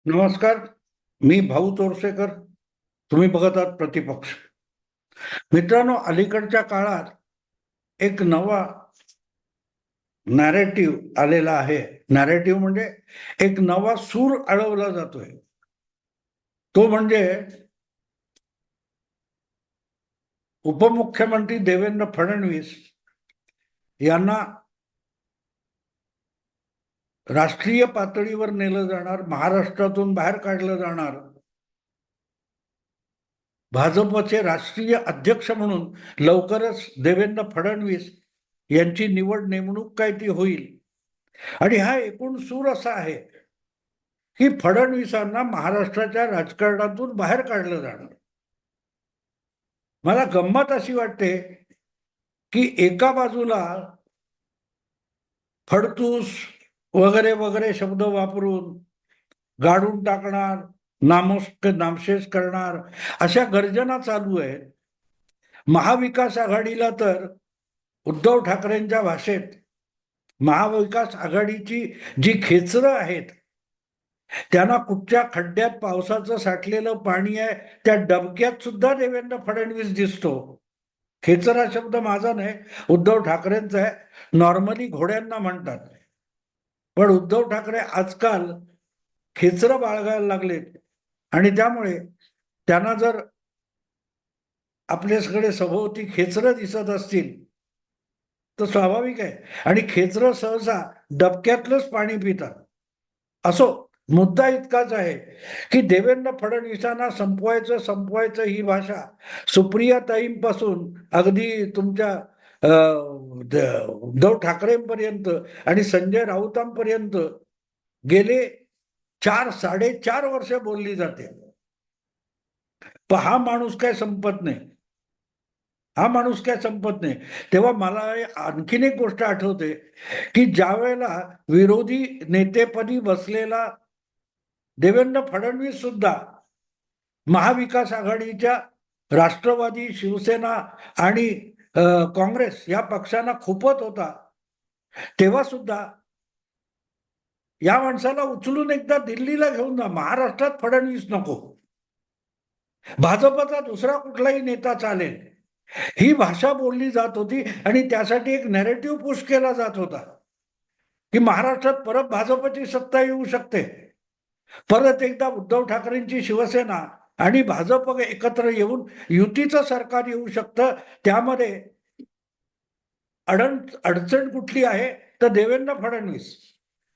नमस्कार. मी भाऊ तोरसेकर. तुम्ही बघत आहात प्रतिपक्ष. मित्रांनो, अलीकडच्या काळात एक नवा नॅरेटिव्ह आलेला आहे. नॅरेटिव्ह म्हणजे एक नवा सूर अळवला जातोय. तो म्हणजे उपमुख्यमंत्री देवेंद्र फडणवीस यांना राष्ट्रीय पातळीवर नेलं जाणार, महाराष्ट्रातून बाहेर काढलं जाणार, भाजपचे राष्ट्रीय अध्यक्ष म्हणून लवकरच देवेंद्र फडणवीस यांची नेमणूक काय ती होईल. आणि हा एकूण सूर असा आहे की फडणवीसांना महाराष्ट्राच्या राजकारणातून बाहेर काढलं जाणार. मला गंमत अशी वाटते की एका बाजूला फडतूस वगैरे वगैरे शब्द वापरून गाडून टाकणार, नामशेष करणार अशा गर्जना चालू आहेत. महाविकास आघाडीला तर उद्धव ठाकरेंच्या भाषेत महाविकास आघाडीची जी खेचरं आहेत त्यांना कुठच्या खड्ड्यात पावसाचं साठलेलं पाणी आहे त्या डबक्यात सुद्धा देवेंद्र फडणवीस दिसतो. खेचर हा शब्द माझा नाही, उद्धव ठाकरेंचा आहे. नॉर्मली घोड्यांना म्हणतात, पण उद्धव ठाकरे आजकाल खेचरं बाळगायला लागलेत आणि त्यामुळे त्यांना जर आपल्याकडे सभोवती खेचरं दिसत असतील तर स्वाभाविक आहे. आणि खेचरं सहसा डबक्यातलंच पाणी पितात. असो, मुद्दा इतकाच आहे की देवेंद्र फडणवीसांना संपवायचं ही भाषा सुप्रियाताईंपासून अगदी तुमच्या उद्धव ठाकरेंपर्यंत आणि संजय राऊतांपर्यंत गेले 4-4.5 वर्ष बोलली जाते. पण हा माणूस काय संपत नाही. तेव्हा मला आणखीन एक गोष्ट आठवते की ज्या वेळेला विरोधी नेतेपदी बसलेला देवेंद्र फडणवीस सुद्धा महाविकास आघाडीच्या राष्ट्रवादी, शिवसेना आणि काँग्रेस या पक्षांना खुपत होता, तेव्हा सुद्धा या माणसाला उचलून एकदा दिल्लीला घेऊन जा, महाराष्ट्रात फडणवीस नको, भाजपचा दुसरा कुठलाही नेता चालेल, ही भाषा बोलली जात होती. आणि त्यासाठी एक नॅरेटिव्ह पुश केला जात होता की महाराष्ट्रात परत भाजपची सत्ता येऊ शकते, परत एकदा उद्धव ठाकरेंची शिवसेना आणि भाजप एकत्र येऊन युतीचं सरकार येऊ शकतं. त्यामध्ये अडचण कुठली आहे तर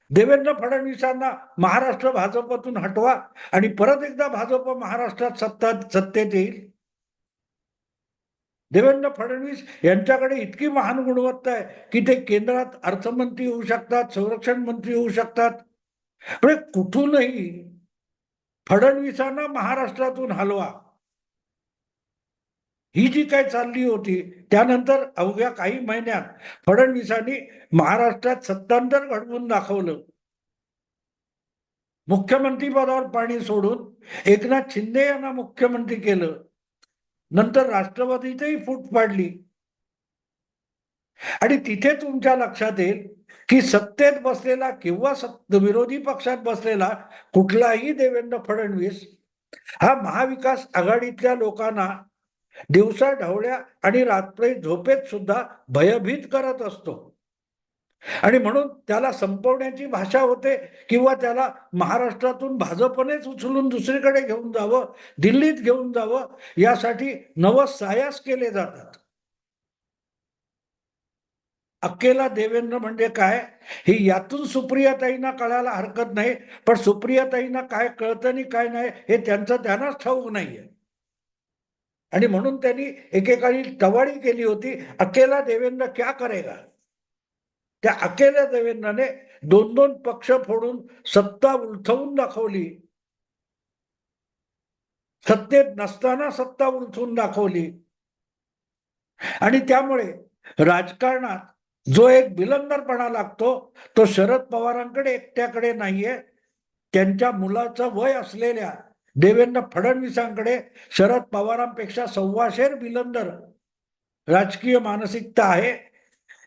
देवेंद्र फडणवीसांना महाराष्ट्र भाजपतून हटवा आणि परत एकदा भाजप महाराष्ट्रात सत्तेत येईल. देवेंद्र फडणवीस यांच्याकडे इतकी महान गुणवत्ता आहे की ते केंद्रात अर्थमंत्री होऊ शकतात, संरक्षण मंत्री होऊ शकतात. म्हणजे कुठूनही फडणवीसांना महाराष्ट्रातून हलवा, ही जी काय चालली होती. त्यानंतर अवघ्या काही महिन्यात फडणवीसांनी महाराष्ट्रात सत्तांतर घडवून दाखवलं. मुख्यमंत्री पदावर पाणी सोडून एकनाथ शिंदे यांना मुख्यमंत्री केलं. नंतर राष्ट्रवादीतही फूट पाडली. आणि तिथे तुमच्या लक्षात येईल की सत्तेत बसलेला किंवा विरोधी पक्षात बसलेला कुठलाही देवेंद्र फडणवीस हा महाविकास आघाडीतल्या लोकांना दिवसा ढवळ्या आणि रात्री झोपेत सुद्धा भयभीत करत असतो. आणि म्हणून त्याला संपवण्याची भाषा होते किंवा त्याला महाराष्ट्रातून भाजपनेच उचलून दुसरीकडे घेऊन जावं, दिल्लीत घेऊन जावं, यासाठी नवसायास केले जातात. अकेला देवेंद्र म्हणजे काय, ही यातून सुप्रियाताईंना कळायला हरकत नाही. पण सुप्रियाताईंना काय कळतं आणि काय नाही हे त्यांनाच ठाऊक नाहीये. आणि म्हणून त्यांनी एकेकाळी टवाळी केली होती, अकेला देवेंद्र क्या करेगा. त्या अकेल्या देवेंद्रने 2-2 पक्ष फोडून सत्ता उलथवून दाखवली, सत्तेत नसताना सत्ता उलथून दाखवली. आणि त्यामुळे राजकारणात जो एक बिलंदरपणा लागतो तो शरद पवारांकडे एकट्याकडे नाहीये. त्यांच्या मुलाचं वय असलेल्या देवेंद्र फडणवीसांकडे शरद पवारांपेक्षा 125 बिलंदर राजकीय मानसिकता आहे.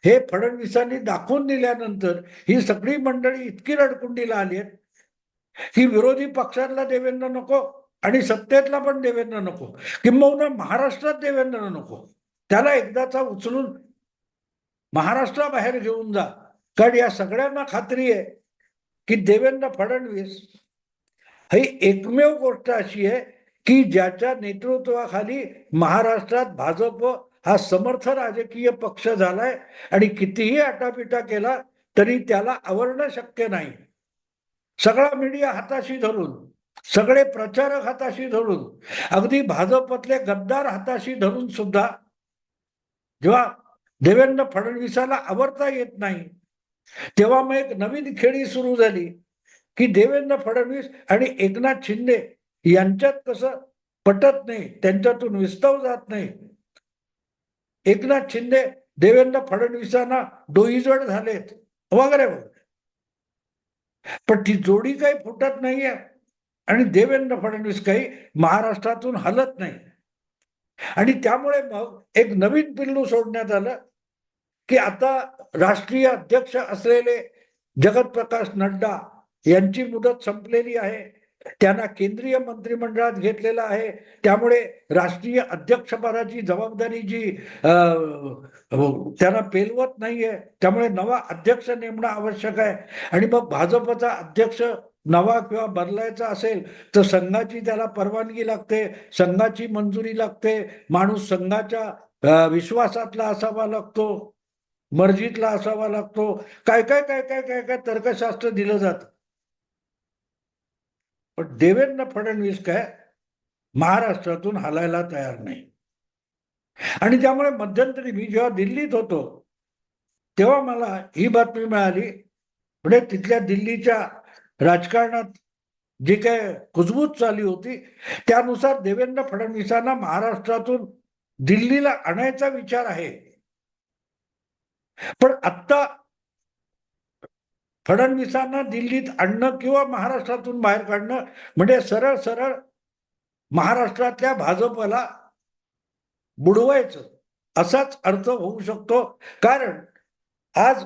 हे फडणवीसांनी दाखवून दिल्यानंतर ही सगळी मंडळी इतकी रडकुंडीला आली आहेत की विरोधी पक्षांना देवेंद्र नको आणि सत्तेतला पण देवेंद्र नको, किंबहुना महाराष्ट्रात देवेंद्र नको, त्याला एकदाचा उचलून महाराष्ट्राबाहेर घेऊन जा. कारण या सगळ्यांना खात्री आहे की देवेंद्र फडणवीस ही एकमेव गोष्ट अशी आहे की ज्याच्या नेतृत्वाखाली महाराष्ट्रात भाजप हा समर्थ राजकीय पक्ष झालाय आणि कितीही आटापिटा केला तरी त्याला आवरणं शक्य नाही. सगळा मीडिया हाताशी धरून, सगळे प्रचारक हाताशी धरून, अगदी भाजपतले गद्दार हाताशी धरून सुद्धा जेव्हा देवेंद्र फडणवीसाला आवरता येत नाही तेव्हा मग एक नवीन खेळी सुरू झाली की देवेंद्र फडणवीस आणि एकनाथ शिंदे यांच्यात कसं पटत नाही, त्यांच्यातून विस्तव जात नाही. एकनाथ शिंदे देवेंद्र फडणवीसांना डोईजड झालेत वगैरे वगैरे, पण ती जोडी काही फुटत नाहीये आणि देवेंद्र फडणवीस काही महाराष्ट्रातून हलत नाही. आणि त्यामुळे मग एक नवीन पिल्लू सोडण्यात आलं की आता राष्ट्रीय अध्यक्ष असलेले जगत प्रकाश नड्डा यांची मुदत संपलेली आहे, त्यांना केंद्रीय मंत्रिमंडळात घेतलेलं आहे, त्यामुळे राष्ट्रीय अध्यक्षपदाची जबाबदारी जी त्यांना पेलवत नाहीये, त्यामुळे नवा अध्यक्ष नेमणं आवश्यक आहे. आणि मग भाजपचा अध्यक्ष नवा किंवा बदलायचा असेल तर संघाची त्याला परवानगी लागते, संघाची मंजुरी लागते, माणूस संघाच्या विश्वासातला असावा लागतो, मर्जीतला असावा लागतो, काय काय काय काय काय काय तर्कशास्त्र दिलं जात. पण देवेंद्र फडणवीस काय महाराष्ट्रातून हलायला तयार नाही. आणि त्यामुळे मध्यंतरी मी जेव्हा दिल्लीत होतो तेव्हा मला ही बातमी मिळाली, म्हणजे तिथल्या दिल्लीच्या राजकारणात जी काय कुजबूज चालली होती त्यानुसार देवेंद्र फडणवीसांना महाराष्ट्रातून दिल्लीला आणायचा विचार आहे. पण आत्ता फडणवीसांना दिल्लीत आणणं किंवा महाराष्ट्रातून बाहेर काढणं म्हणजे सरळ सरळ महाराष्ट्रातल्या भाजपला बुडवायचं असाच अर्थ होऊ शकतो. कारण आज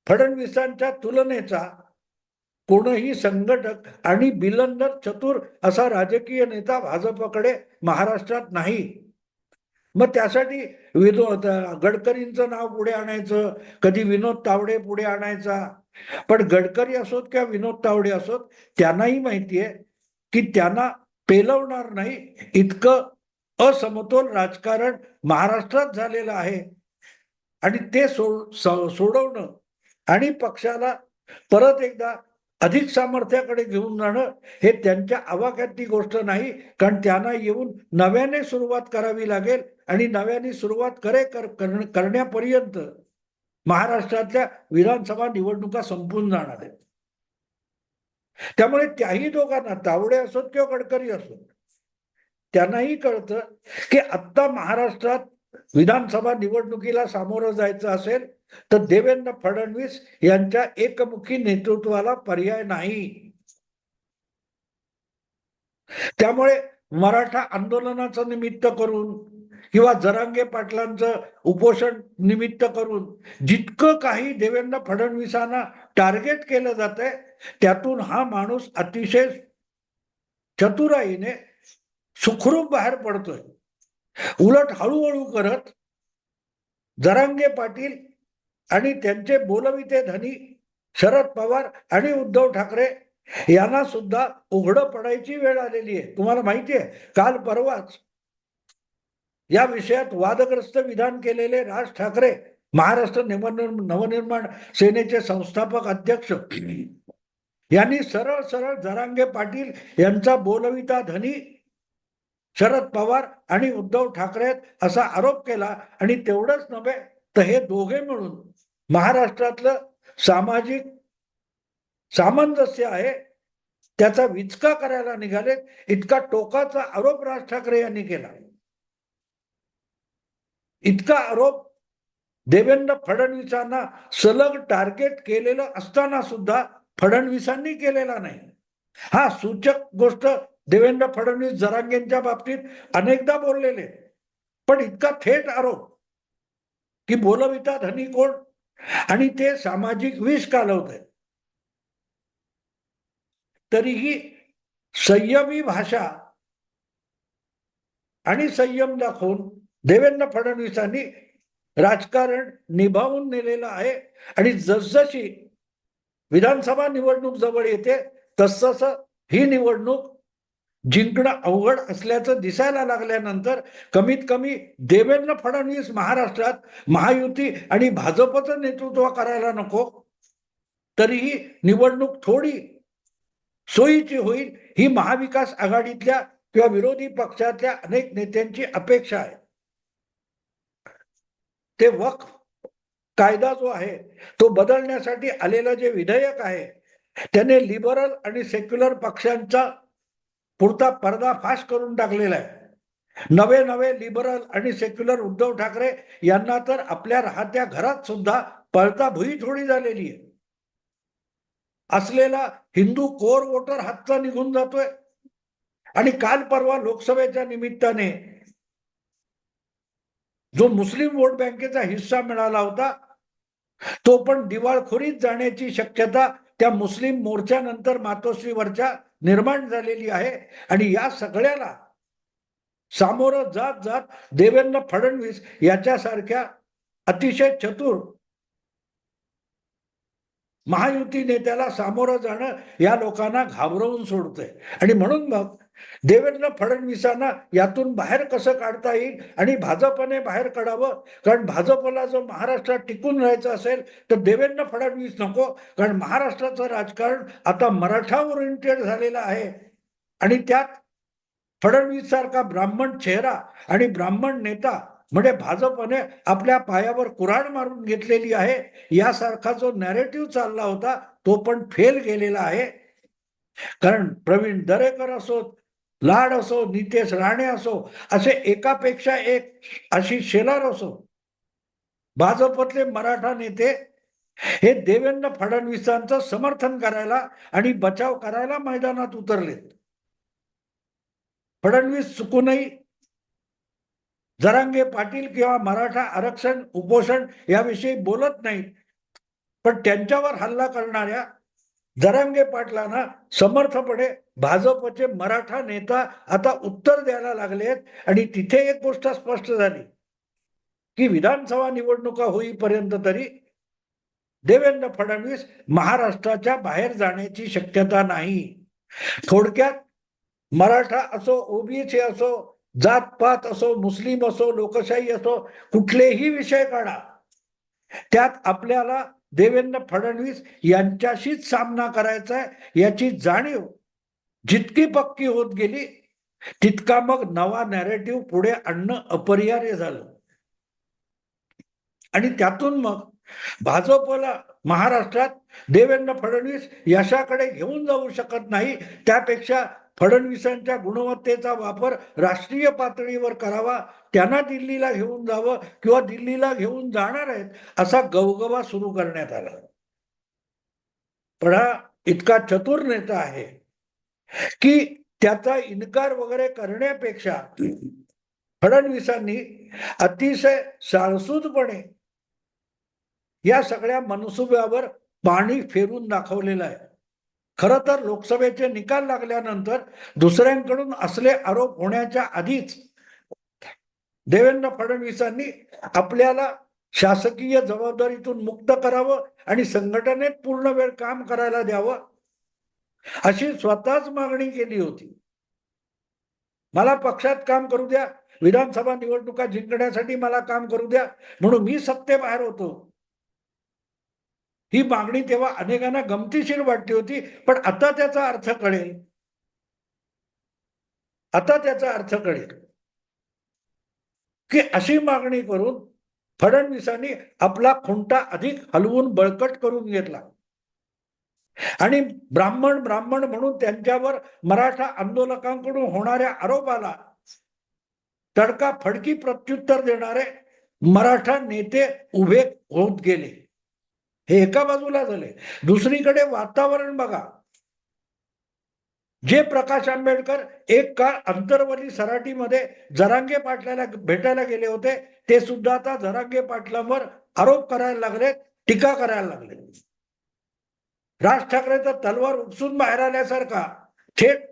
फडणवीसांच्या तुलनेचा कोणीही संघटक आणि बिलंदर चतुर असा राजकीय नेता भाजपकडे महाराष्ट्रात नाही. मग त्यासाठी गडकरींचं नाव पुढे आणायचं, कधी विनोद तावडे पुढे आणायचा. पण गडकरी असोत किंवा विनोद तावडे असोत त्यांनाही माहितीये की त्यांना पेलवणार नाही इतकं असमतोल राजकारण महाराष्ट्रात झालेलं आहे. आणि ते सोडवणं आणि पक्षाला परत एकदा अधिक सामर्थ्याकडे घेऊन जाणं हे त्यांच्या आवाक्यातली गोष्ट नाही. कारण त्यांना येऊन नव्याने सुरुवात करावी लागेल आणि नव्याने सुरुवात करण्यापर्यंत महाराष्ट्रातल्या विधानसभा निवडणुका संपून जाणार आहेत. त्यामुळे त्याही दोघांना, तावडे असोत किंवा गडकरी असोत, त्यांनाही कळतं की आत्ता महाराष्ट्रात विधानसभा निवडणुकीला सामोरं जायचं असेल तर देवेंद्र फडणवीस यांच्या एकमुखी नेतृत्वाला पर्याय नाही. त्यामुळे मराठा आंदोलनाचं निमित्त करून किंवा जरांगे पाटलांचं उपोषण निमित्त करून जितकं काही देवेंद्र फडणवीसांना टार्गेट केलं जात आहे त्यातून हा माणूस अतिशय चतुराईने सुखरूप बाहेर पडतोय. उलट हळूहळू करत जरांगे पाटील आणि त्यांचे बोलविते धनी शरद पवार आणि उद्धव ठाकरे यांना सुद्धा उघडं पडायची वेळ आलेली आहे. तुम्हाला माहिती आहे काल परवाच या विषयात वादग्रस्त विधान केलेले राज ठाकरे, महाराष्ट्र नवनिर्माण सेनेचे संस्थापक अध्यक्ष, यांनी सरळ सरळ जरांगे पाटील यांचा बोलविता धनी शरद पवार आणि उद्धव ठाकरे असा आरोप केला. आणि तेवढंच नव्हे तर हे दोघे मिळून महाराष्ट्रातलं सामाजिक सामंजस्य आहे त्याचा विचका करायला निघाले. इतका टोकाचा आरोप राज ठाकरे यांनी केला. इतका आरोप देवेंद्र फडणवीसांना सलग टार्गेट केलेलं असताना सुद्धा फडणवीसांनी केलेला नाही. हा सूचक गोष्ट देवेंद्र फडणवीस जरांगेंच्या बाबतीत अनेकदा बोललेले, पण इतका थेट आरोप की बोलविता धनी कोण आणि ते सामाजिक विष कालवत आहे. तरीही संयमी भाषा आणि संयम दाखवून देवेंद्र फडणवीसांनी राजकारण निभावून नेलेलं आहे. आणि जसजशी विधानसभा निवडणूक जवळ येते तसतस ही निवडणूक जिंकणं अवघड असल्याचं दिसायला लागल्यानंतर कमीत कमी देवेंद्र फडणवीस महाराष्ट्रात महायुती आणि भाजपचं नेतृत्व करायला नको, तरीही निवडणूक थोडी सोयीची होईल ही महाविकास आघाडीतल्या किंवा विरोधी पक्षातल्या अनेक नेत्यांची अपेक्षा आहे. ते वक्फ कायदा जो आहे तो बदलण्यासाठी आलेलं जे विधेयक आहे त्याने लिबरल आणि सेक्युलर पक्षांचा पुरता पर्दाफाश करून टाकलेला आहे. नवे नवे लिबरल आणि सेक्युलर उद्धव ठाकरे यांना तर आपल्या राहत्या घरात सुद्धा पळता भुई थोडी झालेली आहे. असलेला हिंदू कोर वोटर हातचा निघून जातोय. आणि काल परवा लोकसभेच्या निमित्ताने जो मुस्लिम वोट बँकेचा हिस्सा मिळाला होता तो पण दिवाळखोरीत जाण्याची शक्यता त्या मुस्लिम मोर्चानंतर मातोश्रीवरच्या निर्माण झालेली आहे. आणि या सगळ्याला सामोरं जात जात देवेंद्र फडणवीस याच्यासारख्या अतिशय चतुर महायुती नेत्याला सामोरं जाणं या लोकांना घाबरवून सोडतंय. आणि म्हणून मग देवेंद्र फडणवीसांना यातून बाहेर कसं काढता येईल आणि भाजपने बाहेर काढावं. कारण भाजपला जर महाराष्ट्रात टिकून राहायचं असेल तर देवेंद्र फडणवीस नको. कारण महाराष्ट्राचं राजकारण आता मराठा ओरिएंटेड झालेलं आहे. आणि त्यात फडणवीस सारखा ब्राह्मण चेहरा आणि ब्राह्मण नेता म्हणजे भाजपने आपल्या पायावर कुऱ्हाड मारून घेतलेली आहे. यासारखा जो नॅरेटिव्ह चालला होता तो पण फेल गेलेला आहे. कारण प्रवीण दरेकर असो, लाड असो, नितेश राणे असो, असे एकापेक्षा एक आशिष शेलार असो, भाजपतले मराठा नेते हे देवेंद्र फडणवीसांचं समर्थन करायला आणि बचाव करायला मैदानात उतरलेत. फडणवीस चुकूनही जरांगे पाटील किंवा मराठा आरक्षण उपोषण याविषयी बोलत नाहीत, पण त्यांच्यावर हल्ला करणाऱ्या जरांगे पाटलांना समर्थपणे भाजपचे मराठा नेता आता उत्तर द्यायला लागलेत. आणि तिथे एक गोष्ट स्पष्ट झाली की विधानसभा निवडणुका होईपर्यंत तरी देवेंद्र फडणवीस महाराष्ट्राच्या बाहेर जाण्याची शक्यता नाही. थोडक्यात मराठा असो, ओबीसी असो, जातपात असो, मुस्लिम असो, लोकशाही असो, कुठलेही विषय काढा, त्यात आपल्याला देवेंद्र फडणवीस यांच्याशीच सामना करायचा आहे याची जाणीव जितकी पक्की होत गेली तितका मग नवा नॅरेटिव्ह पुढे आणणं अपरिहार्य झालं. आणि त्यातून मग भाजपला महाराष्ट्रात देवेंद्र फडणवीस यशाकडे घेऊन जाऊ शकत नाही. त्यापेक्षा फडणवीसांच्या गुणवत्तेचा वापर राष्ट्रीय पातळीवर करावा, त्यांना दिल्लीला घेऊन जावं किंवा दिल्लीला घेऊन जाणार आहेत असा गवगवा सुरू करण्यात आला. पण हा इतका चतुर नेता आहे की त्याचा इन्कार वगैरे करण्यापेक्षा फडणवीसांनी अतिशय साळसूदपणे या सगळ्या मनसुब्यावर पाणी फेरून दाखवलेलं आहे. खरं तर लोकसभेचे निकाल लागल्यानंतर दुसऱ्यांकडून असले आरोप होण्याच्या आधीच देवेंद्र फडणवीसांनी आपल्याला शासकीय जबाबदारीतून मुक्त करावं आणि संघटनेत पूर्ण वेळ काम करायला द्यावं अशी स्वतःच मागणी केली होती. मला पक्षात काम करू द्या, विधानसभा निवडणुका जिंकण्यासाठी मला काम करू द्या म्हणून मी सत्तेबाहेर होतो. ही मागणी तेव्हा अनेकांना गमतीशीर वाटली होती, पण आता त्याचा अर्थ कळेल. आता त्याचा अर्थ कळेल की अशी मागणी करून फडणवीसांनी आपला खुंटा अधिक हलवून बळकट करून घेतला आणि ब्राह्मण ब्राह्मण म्हणून त्यांच्यावर मराठा आंदोलकांकडून होणाऱ्या आरोपाला तडकाफडकी प्रत्युत्तर देणारे मराठा नेते उभे होत गेले. हे एका बाजूला झाले. दुसरीकडे वातावरण बघा. जे प्रकाश आंबेडकर एक काळ अंतरवली सराटीमध्ये जरांगे पाटलाला भेटायला गेले होते ते सुद्धा आता जरांगे पाटलांवर आरोप करायला लागले, टीका करायला लागले. राज ठाकरे तर तलवार उपसून बाहेर आल्यासारखा थेट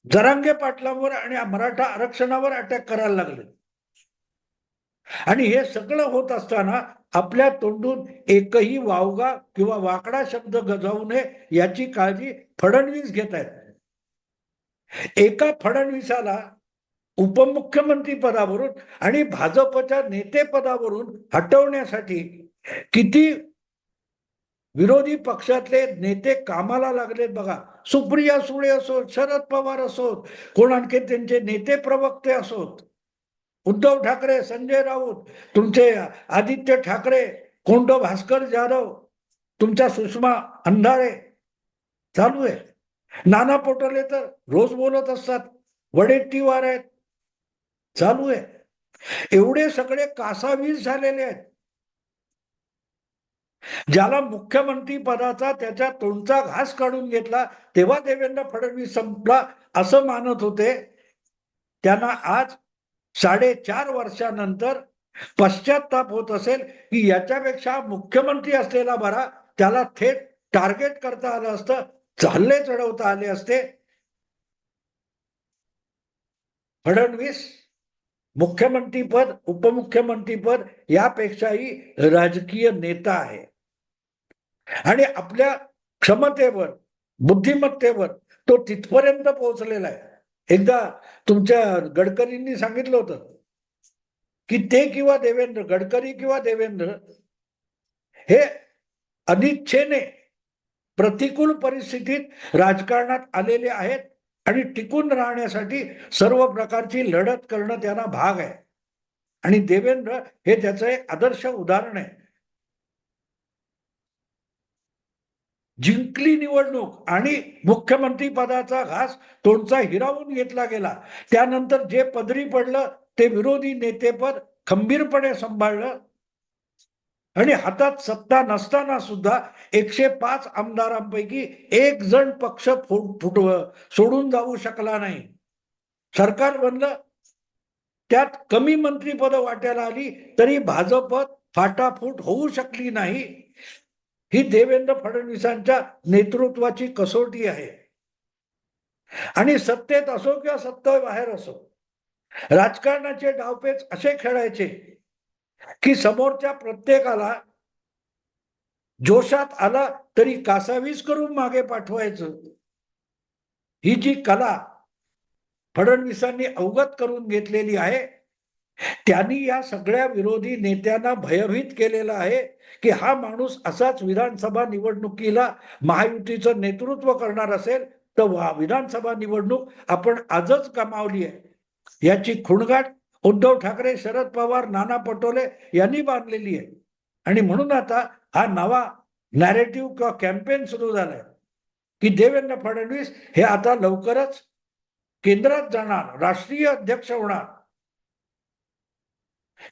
जरांगे पाटलांवर आणि मराठा आरक्षणावर अटॅक करायला लागले. आणि हे सगळं होत असताना आपल्या तोंडून एकही वावगा किंवा वाकडा शब्द गजावू नये याची काळजी फडणवीस घेत आहेत. एका फडणवीसाला उपमुख्यमंत्री पदावरून आणि भाजपच्या नेतेपदावरून हटवण्यासाठी किती विरोधी पक्षातले नेते कामाला लागलेत बघा. सुप्रिया सुळे असोत, शरद पवार असोत, कोण आणखी त्यांचे नेते प्रवक्ते असोत, उद्धव ठाकरे, संजय राऊत, तुमचे आदित्य ठाकरे, कोंड भास्कर जाधव, तुमच्या सुषमा अंधारे, चालू आहे. नाना पटोले तर रोज बोलत असतात, वडेट्टीवार आहेत, चालू आहे. एवढे सगळे कासावीस झालेले आहेत. ज्याला मुख्यमंत्री पदाचा त्याच्या तोंडचा घास काढून घेतला तेव्हा देवेंद्र फडणवीस संपला असं मानत होते, त्यांना आज 4.5 वर्षानंतर पश्चाताप होत असेल की याच्यापेक्षा मुख्यमंत्री असलेला बरा, त्याला थेट टार्गेट करता आलं असतं, हल्ले चढवता आले असते. फडणवीस मुख्यमंत्रीपद, उपमुख्यमंत्रीपद यापेक्षाही राजकीय नेता आहे आणि आपल्या क्षमतेवर, बुद्धिमत्तेवर तो तिथपर्यंत पोहोचलेला आहे. एकदा तुमच्या गडकरींनी सांगितलं होतं की ते किंवा देवेंद्र, गडकरी किंवा देवेंद्र हे अनिच्छेने प्रतिकूल परिस्थितीत राजकारणात आलेले आहेत आणि टिकून राहण्यासाठी सर्व प्रकारची लढत करणं त्यांना भाग आहे. आणि देवेंद्र हे त्याचं एक आदर्श उदाहरण आहे. जिंकली निवडणूक आणि मुख्यमंत्री पदाचा घास तोंडचा हिरावून घेतला गेला. त्यानंतर जे पदरी पडलं ते विरोधी नेतेपद खंबीरपणे सांभाळलं आणि हातात सत्ता नसताना सुद्धा 105 आमदारांपैकी एक जण पक्ष सोडून जाऊ शकला नाही. सरकार बनलं, त्यात कमी मंत्रीपद वाट्याला आली तरी भाजप फाटाफूट होऊ शकली नाही. ही देवेंद्र फडणवीसांच्या नेतृत्वाची कसोटी आहे. आणि सत्तेत असो किंवा सत्तेबाहेर असो, राजकारणाचे डावपेच असे खेळायचे की समोरच्या प्रत्येकाला जोशात आला तरी कासावीस करून मागे पाठवायचं. ही जी कला फडणवीसांनी अवगत करून घेतलेली आहे, त्यांनी या सगळ्या विरोधी नेत्यांना भयभीत केलेला आहे की हा माणूस असाच विधानसभा निवडणुकीला महायुतीचं नेतृत्व करणार असेल तर विधानसभा निवडणूक आपण आजच गमावली आहे. याची खुणगाठ उद्धव ठाकरे, शरद पवार, नाना पटोले यांनी बांधलेली आहे. आणि म्हणून आता हा नवा नॅरेटिव्ह किंवा कॅम्पेन सुरू झालाय की देवेंद्र फडणवीस हे आता लवकरच केंद्रात जाणार, राष्ट्रीय अध्यक्ष होणार.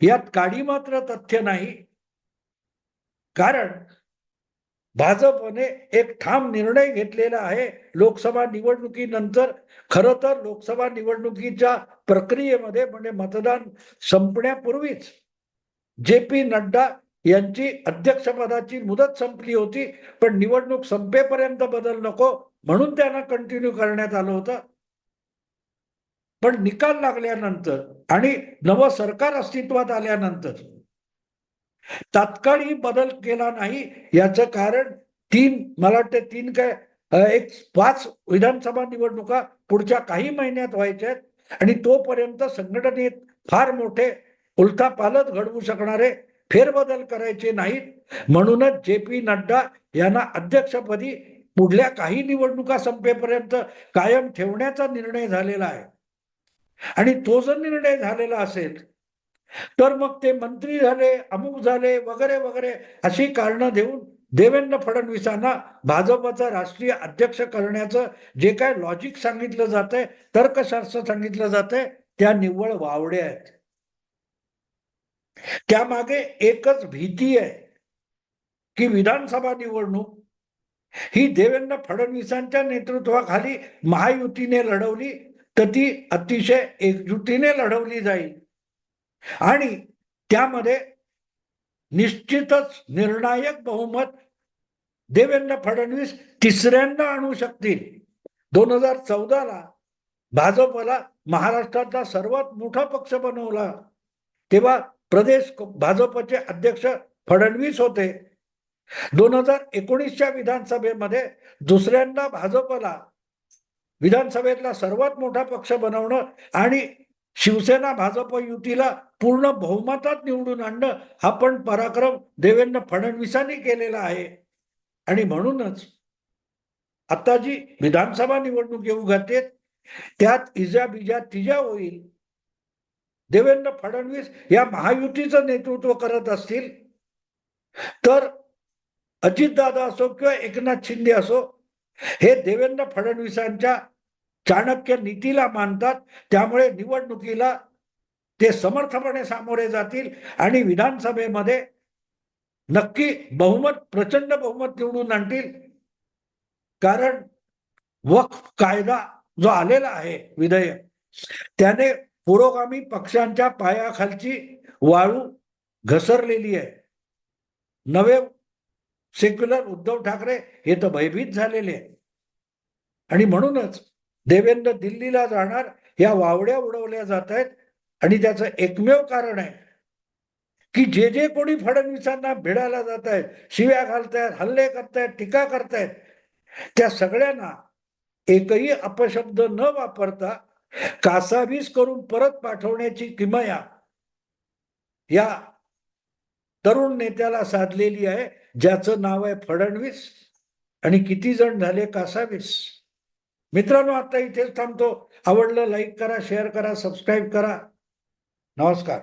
यात काडी मात्र तथ्य नाही, कारण भाजपने एक ठाम निर्णय घेतलेला आहे. लोकसभा निवडणुकीनंतर, खरं तर लोकसभा निवडणुकीच्या प्रक्रियेमध्ये म्हणजे मतदान संपण्यापूर्वीच JP नड्डा यांची अध्यक्षपदाची मुदत संपली होती, पण निवडणूक संपेपर्यंत बदल नको म्हणून त्यांना कंटिन्यू करण्यात आलं होतं. पण निकाल लागल्यानंतर आणि नवं सरकार अस्तित्वात आल्यानंतर तात्काळी बदल केला नाही. याचं कारण मला वाटतं 5 विधानसभा निवडणुका पुढच्या काही महिन्यात व्हायच्या आहेत आणि तोपर्यंत संघटनेत फार मोठे उलथापालथ घडवू शकणारे फेरबदल करायचे नाहीत. म्हणूनच JP नड्डा यांना अध्यक्षपदी पुढल्या काही निवडणुका संपेपर्यंत कायम ठेवण्याचा निर्णय झालेला आहे. आणि तो जर निर्णय झालेला असेल तर मग ते मंत्री झाले, अमुक झाले वगैरे वगैरे अशी कारणं देऊन देवेंद्र फडणवीसांना भाजपचा राष्ट्रीय अध्यक्ष करण्याचं जे काय लॉजिक सांगितलं जातंय, तर्कशास्त्र सांगितलं जातंय, त्या निव्वळ वावड्या आहेत. त्यामागे एकच भीती आहे की विधानसभा निवडणूक ही देवेंद्र फडणवीसांच्या नेतृत्वाखाली महायुतीने लढवली तर ती अतिशय एकजुटीने लढवली जाईल आणि त्यामध्ये निश्चितच निर्णायक बहुमत देवेंद्र फडणवीस तिसऱ्यांदा आणू शकतील. 2014ला भाजपला महाराष्ट्रातला सर्वात मोठा पक्ष बनवला, तेव्हा प्रदेश भाजपचे अध्यक्ष फडणवीस होते. 2019च्या विधानसभेमध्ये दुसऱ्यांदा भाजपला विधानसभेतला सर्वात मोठा पक्ष बनवणं आणि शिवसेना भाजप युतीला पूर्ण बहुमतात निवडून आणणं हा पण पराक्रम देवेंद्र फडणवीसांनी केलेला आहे. आणि म्हणूनच आता जी विधानसभा निवडणूक येऊ घालते त्यात इजा बिजा तिजा होईल. देवेंद्र फडणवीस या महायुतीचं नेतृत्व करत असतील तर अजितदादा असो किंवा एकनाथ शिंदे असो, हे देवेंद्र फडणवीसांच्या चाणक्य नीतीला मानतात. त्यामुळे निवडणुकीला ते समर्थपणे सामोरे जातील आणि विधानसभेमध्ये नक्की बहुमत, प्रचंड बहुमत निवडून आणतील. कारण वक्फ कायदा जो आलेला आहे विधेयक, त्याने पुरोगामी पक्षांच्या पायाखालची वाळू घसरलेली आहे. नवे सेक्युलर उद्धव ठाकरे हे तर भयभीत झालेले आहे आणि म्हणूनच देवेंद्र दिल्लीला जाणार, या वावड्या उडवल्या जात आहेत. आणि त्याचं एकमेव कारण आहे की जे जे कोणी फडणवीसांना भिडायला जात आहेत, शिव्या घालतायत, हल्ले करतायत, टीका करतायत, त्या सगळ्यांना एकही अपशब्द न वापरता कासावीस करून परत पाठवण्याची किमया या तरुण नेत्याला साधलेली आहे, ज्याचं नाव आहे फडणवीस. आणि किती जण झाले कासावीस. मित्रांनो, आता इथेच थांबतो. आवडलं लाईक करा, शेअर करा, सबस्क्राईब करा. नमस्कार.